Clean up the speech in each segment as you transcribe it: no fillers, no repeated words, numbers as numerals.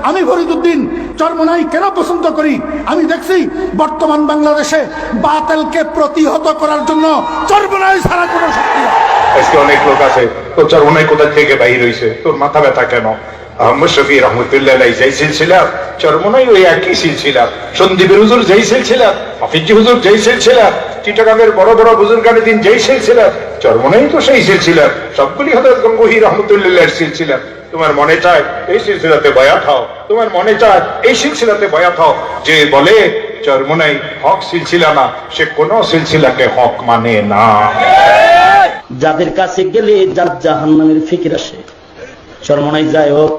আমি ফরিদউদ্দিন চরমোনাই কেন পছন্দ করি? আমি দেখছি বর্তমান বাংলাদেশে বাতিলকে প্রতিহত করার জন্য চরমোনাই ছাড়া কোনো শক্তি নেই। আজকে অনেক লোক আছে, তো চরমোনাই কোথা থেকে বাইর হয়েছে, তোর মাথা ব্যথা কেন? আহমদ শফি রহমতুল্লাহ যেই সিলসিলা, চরমোনাই ওই একই সিলসিলা। সন্দীপের হুজুর যেই সিলসিলা, হাফিজি হুজুর যেই সিলসিলা, চিটাগাঙ্গের বড় বড় বুজুর্গানের দিন যেই সিলসিলা, চরমোনাই তো সেই সিলসিলা। সবগুলি হযরত গঙ্গোহী রহমতুল্লাহর সিলসিলা। তোমার মনে চায় এই সিলসিলাতে বয়াত হও, তোমার মনে চায় এই সিলসিলাতে বয়াত হও। যে বলে চরমোনাই হক সিলসিলা না, সে কোন সিলসিলাকে হক মানে না। যাদের কাছে গেলে যার জাহান্নামের ফিকির আসে, চরমোনাই যায় হোক,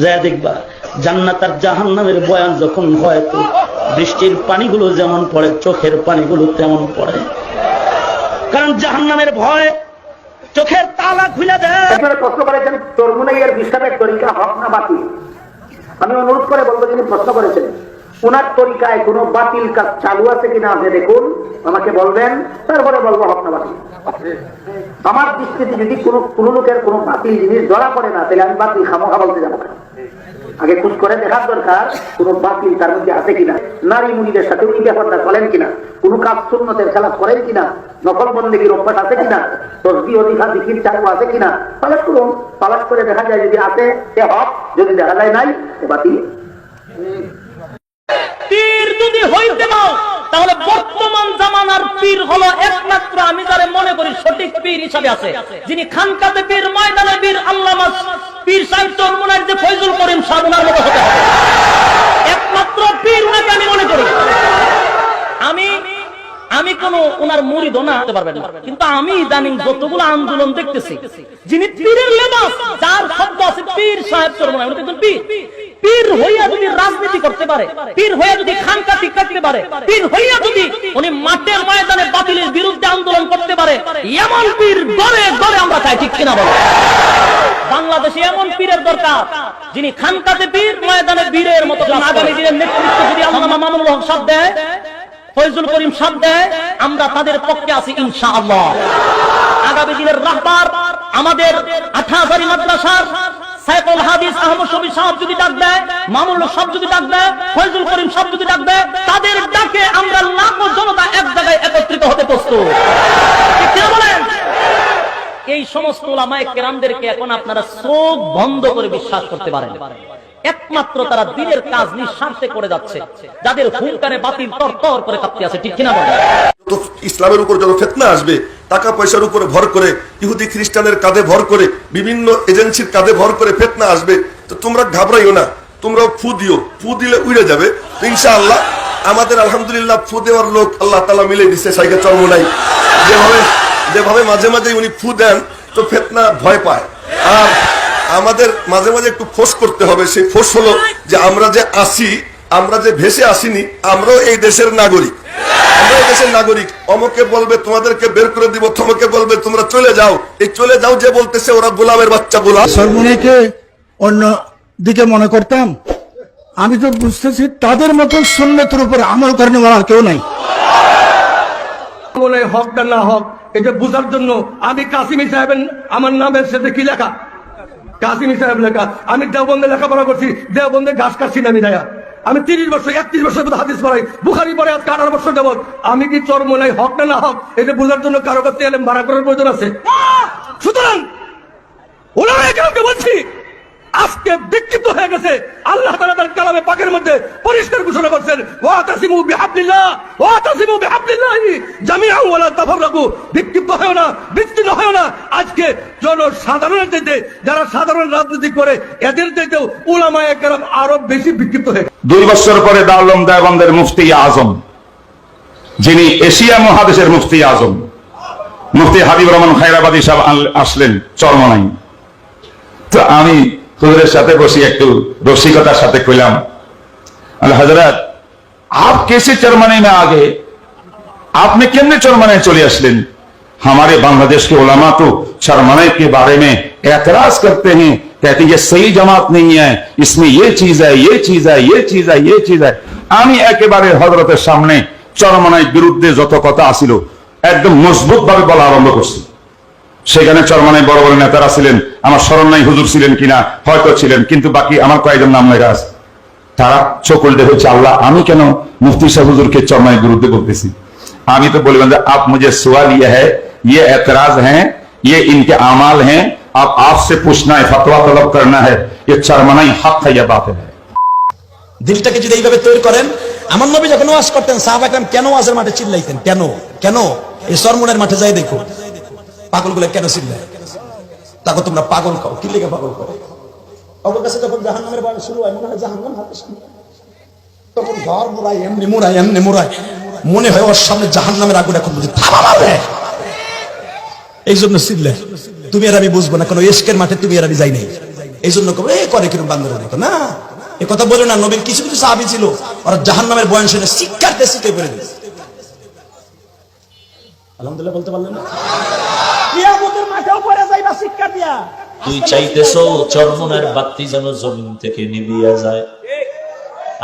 যায় দেখবা জান্নাত আর জাহান্নামের বয়ান যখন হয়, তো বৃষ্টির পানিগুলো যেমন পড়ে, চোখের পানিগুলো তেমন পড়ে। কারণ জাহান্নামের ভয় চোখের তালা খুলে দেয়। আপনারা প্রশ্ন করেছেন চরমোনাইয়ের বিশ্বাসের তরিকা হক না বাতিল। আমি অনুরোধ করে বলবো, যিনি প্রশ্ন করেছেন উনার তরিকায় কোনো বাতিল কাজ চালু আছে কিনা আপনি দেখুন, আমাকে বলবেন, তারপরে বলবো হক না বাতিল। আমার দৃষ্টিতে যদি কোনো লোকের কোনো বাতিল জিনিস ধরা পড়ে না, তাহলে আমি বাতিল খামোখা বলতে যাবো না। আগে খোঁজ করে দেখার দরকার কোনো বাতিল তার মধ্যে আছে কিনা, নারী মুনিদের সাথে উনি ব্যাপারটা চলেন কিনা, কোনো কাজ সুন্নতের খেলাফ করেন কিনা, নকল বন্দেগীর অভ্যাস আছে কিনা, তসবিহ অধিকার জিকির চালু আছে কিনা, তালাশ করুন। তালাশ করে দেখা যায় যদি আছে সে হক, যদি দেখা যায় নাই সে বাতিল। পীর যদি হইতে নাও, তাহলে বর্তমান জামানার পীর হলো একমাত্র আমি যারে মনে করি সঠিক পীর হিসাবে আছে, যিনি খানকাতে পীর, ময়দানে পীর, আল্লামা পীর সাহেব চরমোনাইর যে ফয়জুল করিম সাহেব ওনার মতো হতে হবে। একমাত্র পীর ওনাকে আমি মনে করি। আমি কোন ওনার মুরিদ না হতে পারবেন না, কিন্তু আমি ইদানিং যতগুলো আন্দোলন দেখতেছি, যিনি পীরের লেবাস, যার শব্দ আছে পীর সাহেব চরমোনাই, উনি কিন্তু পীর। পীর হইয়া যদি রাজনীতি করতে পারে, পীর হইয়া যদি খানকা ঠিক রাখতে পারে, পীর হইয়া যদি উনি মাঠে ময়দানে বাতিলের বিরুদ্ধে আন্দোলন করতে পারে, এমন পীর গড়ে গড়ে আমরা চাই, ঠিক কিনা বলো? বাংলাদেশে এমন পীরের দরকার, যিনি খানকাতে পীর, ময়দানে বীরের মতো। আগামী দিনের নেতৃত্ব যদি আল্লামা মামুনুল হক সাহেব দেয়, ফয়জুল করিম সাহেব দেয়, আমরা তাদের পক্ষে আছি ইনশাআল্লাহ। আগামী দিনের রাহবার আমাদের 28 মাদ্রাসার সাইফুল হাদিস আহমদ শফি সাহেব যদি ডাক দেয়, মামুনুল হক সাহেব যদি ডাক দেয়, ফয়জুল করিম সাহেব যদি ডাক দেয়, তাদের ডাকে আমরা লাখো জনতা এক জায়গায় একত্রিত হতে প্রস্তুত, ঠিক কি বলেন? এই সমস্ত উলামায়ে কেরামদেরকে এখন আপনারা চোখ বন্ধ করে বিশ্বাস করতে পারেন। একমাত্র তারা দিনের কাজ নিঃস্বার্থে করে যাচ্ছে, যাদের হুঙ্কারে বাতিল তরতর করে কাঁপতে আছে, ঠিক কিনা বলেন? তো ইসলামের উপর যত ফিতনা আসবে, টাকা পয়সার উপরে ভর করে, ইহুদি খ্রিস্টানের কাঁধে ভর করে, বিভিন্ন এজেন্সির কাঁধে ভর করে ফিতনা আসবে, তো তোমরা ঘাবড়াইও না, তোমরাও ফু দিও, ফু দিলে উড়ে যাবে ইনশাআল্লাহ। আমাদের আলহামদুলিল্লাহ ফু দেওয়ার লোক আল্লাহ তাআলা মিলে দিচ্ছে শাইখে চরমোনাই। যেভাবে মাঝে মাঝে উনি ফু দেন, তো ফিতনা ভয় পায়। আর আমাদের মাঝে মাঝে একটু ফোর্স করতে হবে। সেই ফোর্স হলো যে আমরা যে আসি, আমরা যে ভেসে আসিনি, আমরাও এই দেশের নাগরিক, আমরা এই দেশের নাগরিক। অমুকে বলবে তোমাদেরকে বের করে দিব, তোমাকে বলবে তোমরা চলে যাও। এই চলে যাও যে বলতেছে, ওরা গোলামের বাচ্চা গোলাম। চরমোনাইকে অন্য দিকে মনে করতাম, আমি তো বুঝতেছি তাদের মতো সুন্নতের উপর আমল করেন আর কেউ নাই। হক না হক এটা বুঝার জন্য আমি কাসিমি সাহেবের আমার নামের সাথে কি লেখা, কাসিমি সাহেব লেখা। আমি দেওবন্দে লেখাপড়া করছি, দেওবন্দে ঘাস কাটছি না আমি দেয়া। আমি 30 বছর 31 বছর হাদিস পড়াই, বুখারী পড়ে আজকে 18 বছর যাবত। আমি কি চরমোনাই হক না হক এটা বুঝার জন্য কারো কাছে এলেম ভাড়া করার প্রয়োজন আছে? সুতরাং ওলামায়ে কেরামকে বলছি, আজকে বিক্ষিপ্ত হয়ে গেছে। আল্লাহ তাআলা তার কালামে পাকের মধ্যে পরিষ্কার ঘোষণা করছেন, ওয়াতাসিমু বিহাবলিল্লাহ ওয়াতাসিমু বিহাবলিল্লাহি জামিআন ওয়া লা তাফাররাকু। বিক্ষিপ্ত হয় না, বিচ্ছিন্ন হয় না। আজকে জনসাধারণের চাইতে, যারা সাধারণ রাজনীতি করে, এদের চাইতেও উলামায়ে কেরাম আরো বেশি বিক্ষিপ্ত হয়ে। 2 বছর পরে দারুল উলুম দেওবন্দের মুফতি আজম, যিনি এশিয়া মহাদেশের মুফতি আজম, মুফতি হাবিবুর রহমান খায়রাবাদী সাহেব আসলেন চরমোনাই। তো আমি হুজুরের সাথে বসে একটু রসিকতার সাথে কইলাম, হযরত आप कैसे चरमोनाई में आ गए, आपने केमने चरमोनाई चले আসলেন? हमारे बांग्लादेश के उलमा तो चरमोनाई के बारे में एतराज करते हैं, कहते ये सही जमात नहीं है, इसमें ये चीज है, ये चीज है, ये चीज है, ये चीज है। আমি একেবারে হযরতের সামনে চরমোনাই বিরুদ্ধে যত কথা আছিল একদম মজবুত ভাবে বলা আরম্ভ করছি। সেখানে চরমনায় বড় বড় নেতারা ছিলেন, আমার স্মরণ নাই হুজুর ছিলেন কিনা, হয়তো ছিলেন, কিন্তু বাকি আমার কয়েকজন নাম লেখা আছে। তারা চোখ উল্টে হচ্ছে, আল্লাহ আমি কেন মুফতি সাহেব হুজুরকে চরমনায়ের বিরুদ্ধে বলতেছি? আমি তো বলবেন যে আপ মুঝে সওয়াল ইয়ে হ্যায়, ये एतराज हैं, ये इनके आमाल हैं, अब आपसे पूछना है, फतवा तलब करना है, ये चरमनाई हक है या बातिल है। দিলটাকে যদি এইভাবে তৈরি করেন, আমার নবী যখন ওয়াজ করতেন সাহাবা একরাম কেন ওয়াজের মাঠে চিল্লাইতেন? কেন কেন এই চরমনের মাঠে যাই দেখো পাগলগুলো কেন চিল্লায়। তাকে তোমরা পাগল খাও, কি লেগে পাগল খাও? ওর কাছে যখন জাহান্নামের বাড়ি শুরু হয় মনে হয় জাহান্নাম হাতে সামনে, তখন ঘর মোড়ায় এমনি মোড়ায় এমনি মোড়ায়, মনে হয় ওর সামনে জাহান্নামের আগুন এখন বুঝে থামা মারবে। এই জন্য চিল্লে তুমি আর আমি বুঝবো না, কারণ এশকের মাঠে তুমি আর আমি যাই নাই। এই জন্য করে কিরম বান্দরের মতো না, এ কথা বলে না। নবীর কিছু কিছু সাহাবী ছিল ওরা জাহান্নামের বয়ান শুনে শিক্ষার্থী শিখে করে দিয়েছে। আলহামদুলিল্লাহ বলতে পারলেন না? কিয়ামতের মাঠেও পড়ে যাইবা শিক্ষা দিয়া। তুই চাইতেছো চরমনের বাতি যেন জমিন থেকে নিভিয়া যায়,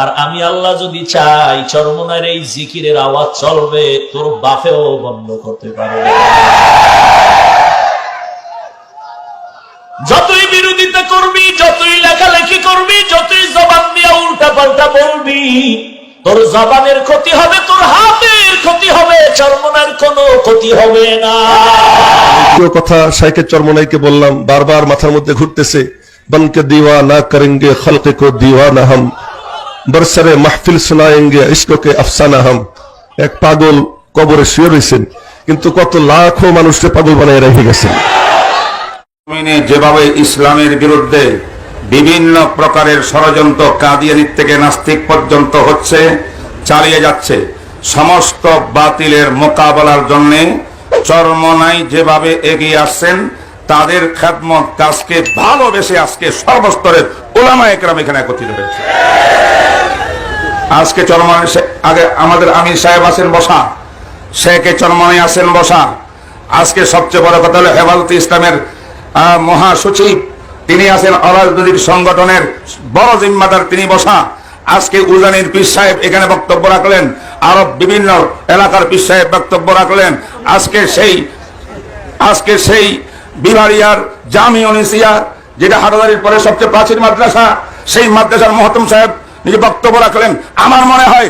আর আমি আল্লাহ যদি চাই চরমনের এই জিকিরের আওয়াজ চলবে, তোর বাপেও বন্ধ করতে পারবে। যতই বিরোধিতা করবি, যতই লেখালেখি করবি, যতই জবান দিয়ে উল্টা পাল্টা বলবি, তোর জবানের ক্ষতি হবে, তোর হাতের ক্ষতি হবে, চরমনের কোনো ক্ষতি হবে না। কথা শাইখে চরমনাইকে বললাম, বারবার মাথার মধ্যে ঘুরতেছে, বনকে दीवाना करेंगे खल्क को दीवाना हम, बरसरे महफिल सुनाएंगे इश्क के अफसाना हम। এক পাগল কবরে শুয়ে রয়েছেন, কিন্তু কত লাখো মানুষকে পাগল বানিয়ে রেখে গেছেন। যেভাবে ইসলামের বিরুদ্ধে বিভিন্ন প্রকারের ষড়যন্ত্র কাদিয়ানি থেকে নাস্তিক পর্যন্ত হচ্ছে, চালিয়ে যাচ্ছে, সমস্ত বাতিলের মোকাবেলার জন্য চরমনাই যেভাবে এগিয়ে আসছেন, তাদের খেদমত কাজকে ভালোবেসে আজকে সর্বস্তরের উলামায়ে কেরাম এখানে একত্রিত হয়েছে। আজকে চরমনাই আগে আমাদের আমির সাহেব আছেন বসা, শেখে চরমনাই আছেন বসা। আজকে সবচেয়ে বড় কথা হলো হেফাজতে ইসলামের মহাসচিব তিনি আছেন, অরাজনৈতিক সংগঠনের বড় জিম্মাদার তিনি বসা। আজকে উজানির পীর সাহেব এখানে বক্তব্য রাখলেন, আরো বিভিন্ন এলাকার পীর সাহেব বক্তব্য রাখলেন। আজকে সেই বিভারিয়ার জামিয়া নিসিয়া, যেটা হাটাদারির পরে সবচেয়ে প্রাচীন মাদ্রাসা, সেই মাদ্রাসার মহতম সাহেব নিজে বক্তব্য রাখলেন। আমার মনে হয়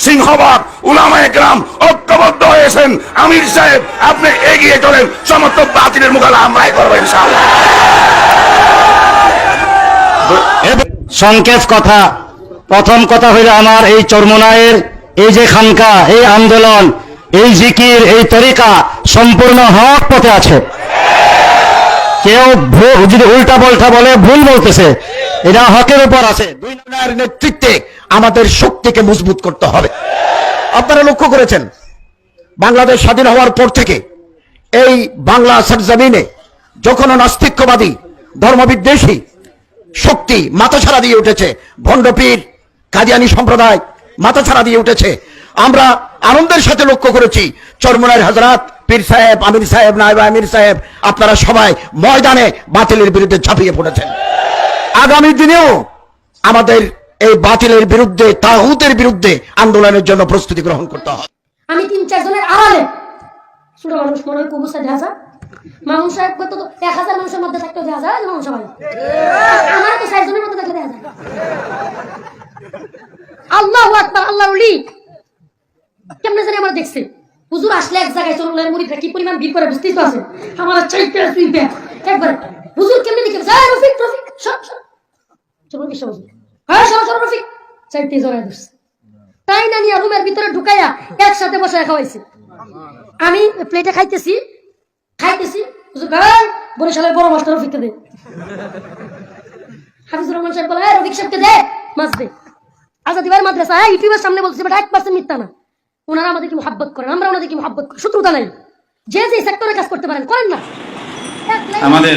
সিংহভাগ উলামায়ে কেরাম ঐক্যবদ্ধ হয়েছেন। আমির সাহেব আপনি এগিয়ে চলেন, সমস্ত বাতিলের মোকাবেলা আমরাই করবো ইনশাআল্লাহ। সংক্ষেপ কথা, প্রথম কথা হইল আমার এই চরমনায়ের এই যে খানকা, এই আন্দোলন, এই জিকির, এই তরিকা সম্পূর্ণ হক পথে আছে। কেউ যদি উল্টা পাল্টা বলে ভুল বলতেছে, এটা হকের উপর আছে। দুই নম্বরের নেতৃত্বে আমাদের শক্তিকে মজবুত করতে হবে। আপনারা লক্ষ্য করেছেন বাংলাদেশ স্বাধীন হওয়ার পর থেকে এই বাংলা সরজমিনে যখন নাস্তিক্যবাদী ধর্মবিদ্বেষী শক্তি মাথাছাড়া দিয়ে উঠেছে, ভণ্ডপীর কাদিয়ানী সম্প্রদায় মাথাছাড়া দিয়ে উঠেছে, আমরা আনন্দের সাথে লক্ষ্য করেছি চরমনাইয়ের হযরত পীর সাহেব, আমির সাহেব, নায়েব আমির সাহেব, আপনারা সবাই ময়দানে বাতিলের বিরুদ্ধে ঝাঁপিয়ে পড়েছেন। আগামী দিনেও আমাদের এই বাতিলের বিরুদ্ধে, তাগুতের বিরুদ্ধে আন্দোলনের জন্য প্রস্তুতি গ্রহণ করতে হবে। আমি 3-4 জনের আড়ালে ছোট মানুষ মনে হয় কুবুসা দেখা যায়, মানুষ কত 1000 মানুষের মধ্যে থাকতে দেখা যায়, মানুষ সবাই আমার তো 4 জনের মধ্যে থাকলে দেখা যায়। আল্লাহু আকবার, আল্লাহর ওলি কেমনে জানি আমরা দেখছি হুজুর আসলে এক জায়গায় চরমনাইয়ের মুরিদরা কি পরিমাণ ভিড় করে বুঝতেই পারছেন। আমার চাইতে সুইতে একবার হুজুর কেমনে দেখে যায়, রফিক সব চলো বিশ্ব হুজুর, হ্যাঁ সব রফিক চাইতে জড়ায় ধরছে, তাই না নিয়ে রুমের ভিতরে ঢুকাইয়া একসাথে বসে খাওয়াইছে। আমি প্লেটে খাইতেছি হুজুর ভাই বরিশালের বড় মাস্টার রফিককে দে, হাফিজুর রহমান সাহেব বলে রফিক সাহেবকে দে মাছ দে। আজাদি ভাই মাদ্রাসা ইউটিউবের সামনে বলছে বাট 1% মিথ্যা না, ওনারা আমাদেরকে মুহাব্বত করেন, আমরা ওনাদেরকে মুহাব্বত করি, শত্রুতা নাই। যে সেক্টরে কাজ করতে পারেন করেন না। আমাদের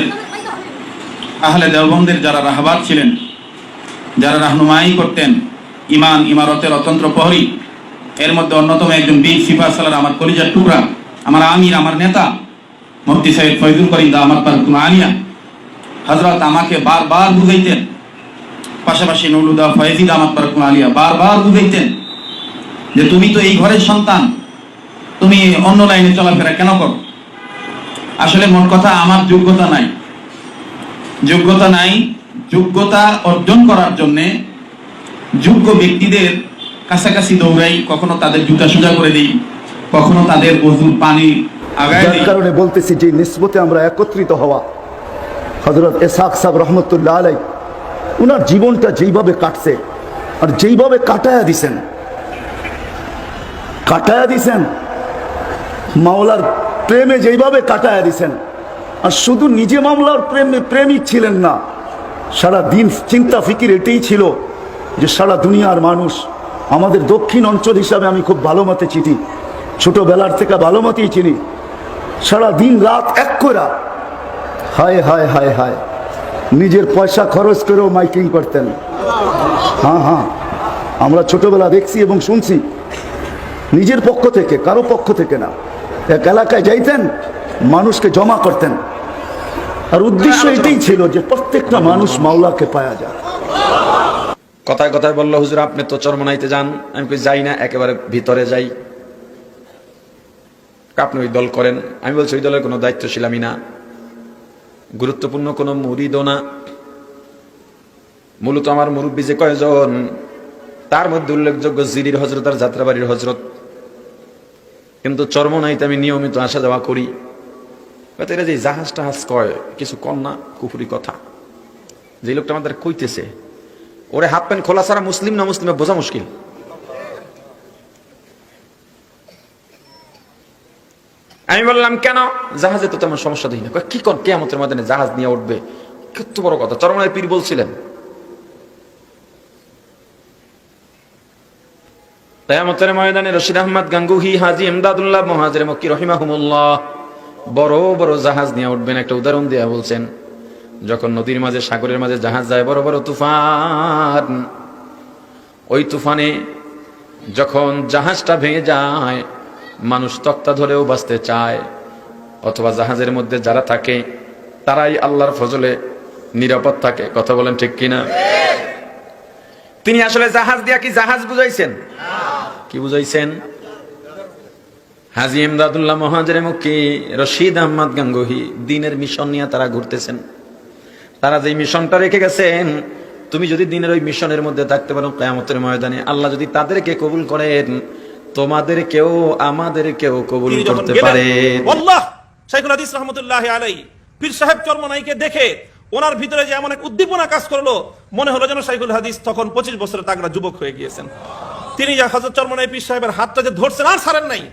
আহলে দেওবন্দের যারা রাহবার ছিলেন, যারা রাহনুমাই করতেন, ইমারতের অতন্ত্র প্রহরী, এর মধ্যে অন্যতম একজন বীর সিপাহ সালার, আমার কলিজার টুকরা, আমার আমির, আমার নেতা মুফতি সাহেব ফয়জুল করিম দামাত বারকাতুহু আলিয়া হযরত আমাকে বারবার বুঝাইতেন, পাশাপাশি নুরুদা ফয়েজি দামাত বারকাতুহু আলিয়া বারবার বুঝাইতেন যে তুমি তো এই ঘরের সন্তান, তুমি অন্য লাইনে চলাফেরা কেন করো? আসলে মোট কথা আমার যোগ্যতা নাই, যোগ্যতা অর্জন করার জন্য যোগ্য ব্যক্তিদের কাছাকাছি দৌড়াই, কখনো তাদের জুতা সোজা করে দিই, কখনো তাদের ওযুর পানি আগায় যার দিই। কারণে বলতেছি যে নিসবতে আমরা একত্রিত হওয়া, হযরত ইসহাক সাহেব রহমতুল্লাহ আলাইহি উনার জীবনটা যেইভাবে কাটছে আর যেইভাবে কাটায়া দিছেন মাওলার প্রেমে যেইভাবে কাটায়া দিছেন, আর শুধু নিজে মাওলার প্রেমিক ছিলেন না, সারা দিন চিন্তা ফিকির এটাই ছিল যে সারা দুনিয়ার মানুষ আমাদের দক্ষিণ অঞ্চল হিসাবে আমি খুব ভালো মতে চিনি, ছোটবেলার থেকে ভালো মতেই চিনি, সারা দিন রাত এক করে হায় হায় হায় হায় নিজের পয়সা খরচ করেও মাইকিং করতেন। হ্যাঁ, আমরা ছোটবেলা দেখছি এবং শুনছি, নিজের পক্ষ থেকে, কারো পক্ষ থেকে না। এক এলাকায় যাইতেন, মানুষকে জমা করতেন, আর উদ্দেশ্য এটাই ছিল যে প্রত্যেকটা মানুষ মাওলাকে পাওয়া যায়। কথায় কথায় বললো, হুজুর আপনি তো চরমনাইতে যান। আমি কই যাই না, একেবারে ভিতরে যাই। আপনি ওই দল করেন। আমি বলছি ওই দলের কোনো দায়িত্বশীল আমি না, গুরুত্বপূর্ণ কোনো মুরিদও না। মূলত আমার মুরব্বী যে কয়জন, তার মধ্যে উল্লেখযোগ্য জিরির হজরত আর যাত্রাবাড়ির হজরত, কিন্তু চরমনাইতে আমি নিয়মিত আসা যাওয়া করি। এরা যে জাহাজ টাহাজ কয়, কিছু কন্যা কুফুরি কথা, যে লোকটা আমাদের কইতেছে, ওরে হাফ প্যান্ট খোলা ছাড়া মুসলিম না মুসলিমে বোঝা মুশকিল। আমি বললাম কেন? জাহাজে তো তেমন সমস্যা দেখি না। কি কর, কিয়ামতের ময়দানে জাহাজ নিয়ে উঠবে, কত বড় কথা। চরমনাই পীর বলছিলেন কিয়ামতের ময়দানে রশিদ আহমদ গাঙ্গুহি, হাজী ইমদাদুল্লাহ মুহাজির মক্কি রহিমাহুমুল্লাহ বড় বড় জাহাজ নিয়ে উঠবেন। একটা উদাহরণ দিয়া বলছেন, যখন নদীর মাঝে, সাগরের মাঝে জাহাজ যায়, বড় বড় তুফান, ওই তুফানে যখন জাহাজটা ভেঙে যায়, মানুষ তক্তা ধরেও বাঁচতে চায়, অথবা জাহাজের মধ্যে যারা থাকে তারাই আল্লাহর ফজলে নিরাপদ থাকে। কথা বলেন ঠিক কিনা? তিনি আসলে জাহাজ দিয়া কি জাহাজ বুঝাইছেন? কি বুঝাইছেন? হাজী ইমদাদুল্লাহ মুহাজির মক্কি, রশিদ আহমদ গাঙ্গুহি দ্বীনের মিশন নিয়ে তারা ঘুরতেছেন। তারা যে মিশনটা রেখে গেছেন, তুমি যদি দ্বীনের ওই মিশনের মধ্যে থাকতে পারো, কিয়ামতের ময়দানে আল্লাহ যদি তাদেরকে কবুল করেন, তোমাদেরকেও আমাদেরকেও কবুল করতে পারে। আল্লাহ শাইখুল হাদিস রাহমাতুল্লাহি আলাইহি পীর সাহেব চরমনাইকে দেখে ওনার ভিতরে যে এমন এক উদ্দীপনা কাজ করলো, মনে হলো যেন শাইখুল হাদিস তখন 25 বছরের তাগড়া যুবক হয়ে গিয়েছেন। তিনি যে হযরত চরমনাই পীর সাহেবের হাতটা যে ধরছেন, আর ছাড়েন নাই,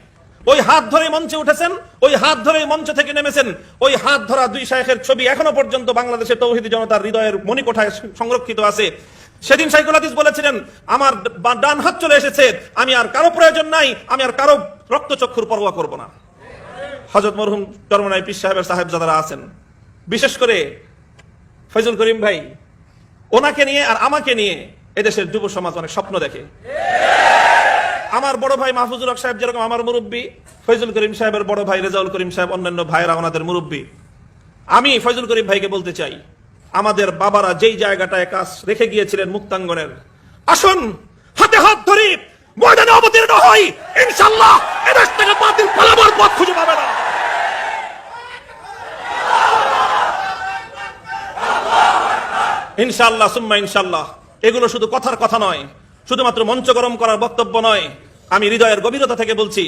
ওই হাত ধরে মঞ্চে উঠেছেন, ওই হাত ধরে মঞ্চ থেকে নেমেছেন। ওই হাত ধরা দুই শাইখের ছবি এখনো পর্যন্ত বাংলাদেশের তৌহিদি জনতার হৃদয়ের মণিকোঠায় সংরক্ষিত আছে। সেদিন শাইখুল হাদিস বলেছিলেন, আমার ডান হাত চলে এসেছে, আমি আর কারো প্রয়োজন নাই, আমি আর কারো রক্তচক্ষুর পরোয়া করব না। হযরত মরহুম চরমনাই পীর সাহেবের সাহেবজাদারা আছেন, বিশেষ করে ফয়জুল করিম ভাই, ওনাকে নিয়ে আর আমাকে নিয়ে এদেশের যুব সমাজ অনেক স্বপ্ন দেখে। আমার বড় ভাই মাহফুজুল হক সাহেব যেরকম আমার মুরব্বী, ফয়জুল করিম সাহেবের বড় ভাই রেজাউল করিম সাহেব, অন্যান্য ভাইরা ওনাদের মুরব্বী। আমি ফয়জুল করিম ভাইকে বলতে চাই, আমাদের বাবারা যেই জায়গাটায় কাজ রেখে গিয়েছিলেন মুক্তাঙ্গনের, আসুন হাতে হাত ধরি ময়দানে অবতীর্ণ হই, ইনশাআল্লাহ এদেশ থেকে বাতিল পালাবার পথ খুঁজে পাবে না। ইনশাআল্লাহ সুম্মা ইনশাআল্লাহ। এগুলো শুধু কথার কথা নয়, শুধুমাত্র মঞ্চ গরম করার বক্তব্য নয়। আমি হৃদয়ের গভীরতা থেকে বলছি,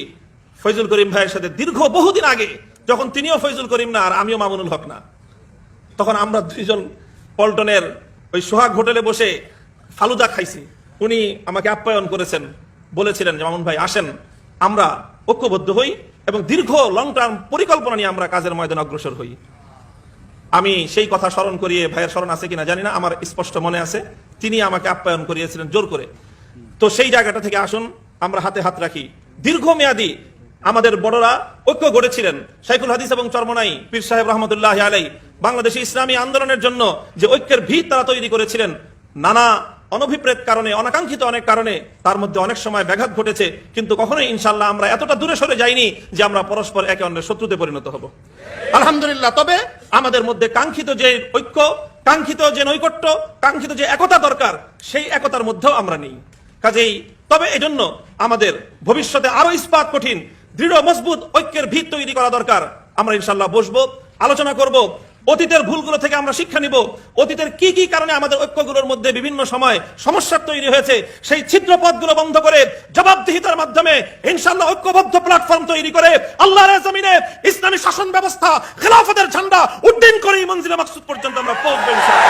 ফয়জুল করিম ভাইয়ের সাথে দীর্ঘ বহুদিন আগে, যখন তিনিও ফয়জুল করিম না আর আমিও মামুনুল হক না, তখন আমরা দুইজন পল্টনের ওই সোহাগ হোটেলে বসে ফালুদা খাইছি। উনি আমাকে আপ্যায়ন করেছেন, বলেছিলেন যে মামুন ভাই আসেন, আমরা ঐক্যবদ্ধ হই এবং দীর্ঘ লং টার্ম পরিকল্পনা নিয়ে আমরা কাজের ময়দানে অগ্রসর হই। আমি সেই কথা স্মরণ করিয়ে, ভাইয়ের স্মরণ আছে কিনা জানি না, আমার স্পষ্ট মনে আছে, তিনি আমাকে আপ্যায়ন করিয়েছিলেন জোর করে। তো সেই জায়গাটা থেকে আসুন আমরা হাতে হাত রাখি। দীর্ঘমেয়াদী আমাদের বড়রা ঐক্য গড়েছিলেন। শাইখুল হাদিস এবং চরমনাই পীর সাহেব রহমতুল্লাহি আলাইহি বাংলাদেশী ইসলামী আন্দোলনের জন্য যে ঐক্যের ভিত তারা তৈরি করেছিলেন, নানা অনভিপ্রেত কারণে, অনাকাঙ্ক্ষিত অনেক কারণে তার মধ্যে অনেক সময় ব্যাঘাত ঘটেছে, কিন্তু কখনোই ইনশাআল্লাহ আমরা এতটা দূরে সরে যাইনি যে আমরা পরস্পর একে অন্যের শত্রুতে পরিণত হব, আলহামদুলিল্লাহ। তবে আমাদের মধ্যে কাঙ্ক্ষিত যে ঐক্য, কাঙ্ক্ষিত যে নৈকট্য, কাঙ্ক্ষিত যে একতা দরকার, সেই একতার মধ্যেও আমরা নেই। কাজেই তবে এজন্য আমাদের ভবিষ্যতে আরো ইস্পাত কঠিন, দৃঢ় মজবুত ঐক্যের ভিত তৈরি করা দরকার। আমরা ইনশাল্লাহ বসবো, আলোচনা করব, অতীতের ভুলগুলো থেকে আমরা শিক্ষা নিব, অতীতের কি কি কারণে আমাদের ঐক্যগুলোর মধ্যে বিভিন্ন সময় সমস্যা তৈরি হয়েছে সেই ছিদ্র পথগুলো বন্ধ করে জবাবদিহিতার মাধ্যমে ইনশাআল্লাহ ঐক্যবদ্ধ প্ল্যাটফর্ম তৈরি করে আল্লাহর জমিনে ইসলামী শাসন ব্যবস্থা খেলাফতের ঝান্ডা উড্ডীন করে মঞ্জিলে মাকসুদ পর্যন্ত আমরা পৌঁছবো ইনশাআল্লাহ।